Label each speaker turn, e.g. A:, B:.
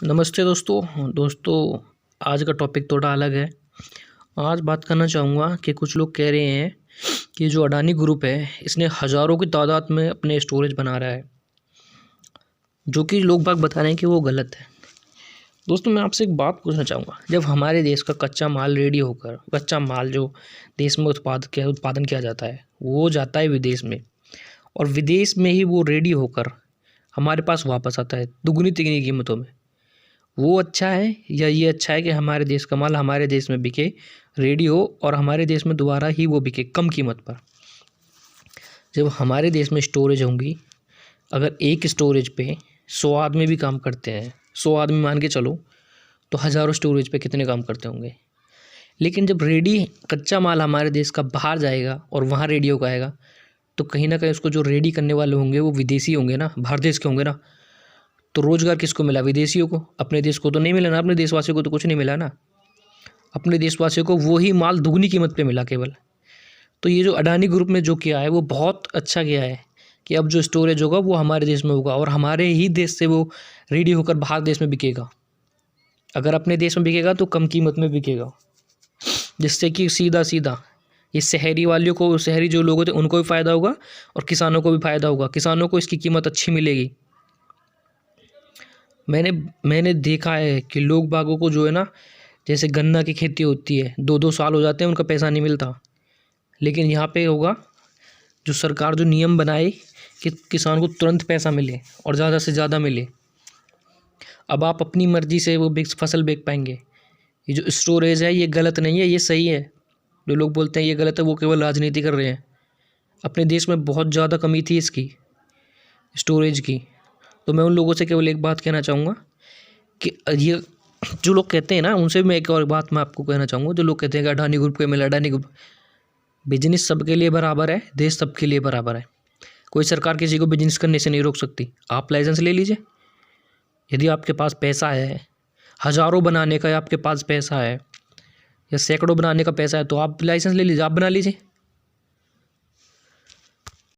A: नमस्ते दोस्तों। आज का टॉपिक थोड़ा अलग है। आज बात करना चाहूँगा कि कुछ लोग कह रहे हैं कि जो अडानी ग्रुप है इसने हज़ारों की तादाद में अपने स्टोरेज बना रहा है, जो कि लोग बाग बता रहे हैं कि वो गलत है। दोस्तों, मैं आपसे एक बात पूछना चाहूँगा, जब हमारे देश का कच्चा माल रेडी होकर, कच्चा माल जो देश में उत्पादन किया जाता है वो जाता है विदेश में, और विदेश में ही वो रेडी होकर हमारे पास वापस आता है दुगनी तिगनी कीमतों में, वो अच्छा है या ये अच्छा है कि हमारे देश का माल हमारे देश में बिके, रेडी हो और हमारे देश में दोबारा ही वो बिके कम कीमत पर। जब हमारे देश में स्टोरेज होंगी, अगर एक स्टोरेज पे 100 आदमी भी काम करते हैं, 100 आदमी मान के चलो, तो हज़ारों स्टोरेज पे कितने काम करते होंगे। लेकिन जब रेडी कच्चा माल हमारे देश का बाहर जाएगा और वहाँ रेडी होकर आएगा, तो कहीं ना कहीं उसको जो रेडी करने वाले होंगे वो विदेशी होंगे ना, बाहर देश के होंगे ना। तो रोज़गार किसको मिला? विदेशियों को। अपने देश को तो नहीं मिला ना, अपने देशवासियों को तो कुछ नहीं मिला ना। अपने देशवासियों को वही माल दुगनी कीमत पे मिला केवल। तो ये जो अडानी ग्रुप ने जो किया है वो बहुत अच्छा किया है कि अब जो स्टोरेज होगा वो हमारे देश में होगा और हमारे ही देश से वो रेडी होकर बाहर देश में बिकेगा। अगर अपने देश में बिकेगा तो कम कीमत में बिकेगा, जिससे कि सीधा सीधा ये शहरी वालों को, शहरी जो लोग होते हैं उनको भी फ़ायदा होगा और किसानों को भी फ़ायदा होगा। किसानों को इसकी कीमत अच्छी मिलेगी। मैंने देखा है कि लोग बागों को जो है ना, जैसे गन्ना की खेती होती है, 2-2 साल हो जाते हैं उनका पैसा नहीं मिलता। लेकिन यहाँ पे होगा, जो सरकार जो नियम बनाए कि किसान को तुरंत पैसा मिले और ज़्यादा से ज़्यादा मिले। अब आप अपनी मर्ज़ी से वो फसल बेच पाएंगे। ये जो स्टोरेज है ये गलत नहीं है, ये सही है। जो लोग बोलते हैं ये गलत है वो केवल राजनीति कर रहे हैं। अपने देश में बहुत ज़्यादा कमी थी इसकी, स्टोरेज की। तो मैं उन लोगों से केवल एक बात कहना चाहूँगा कि ये जो लोग कहते हैं ना, उनसे भी मैं एक और बात मैं आपको कहना चाहूँगा। जो लोग कहते हैं कि अडानी ग्रुप को मिला, अडानी ग्रुप, बिजनेस सबके लिए बराबर है, देश सबके लिए बराबर है। कोई सरकार किसी को बिजनेस करने से नहीं रोक सकती। आप लाइसेंस ले लीजिए, यदि आपके पास पैसा है, हज़ारों बनाने का आपके पास पैसा है या सैकड़ों बनाने का पैसा है, तो आप लाइसेंस ले लीजिए, आप बना लीजिए।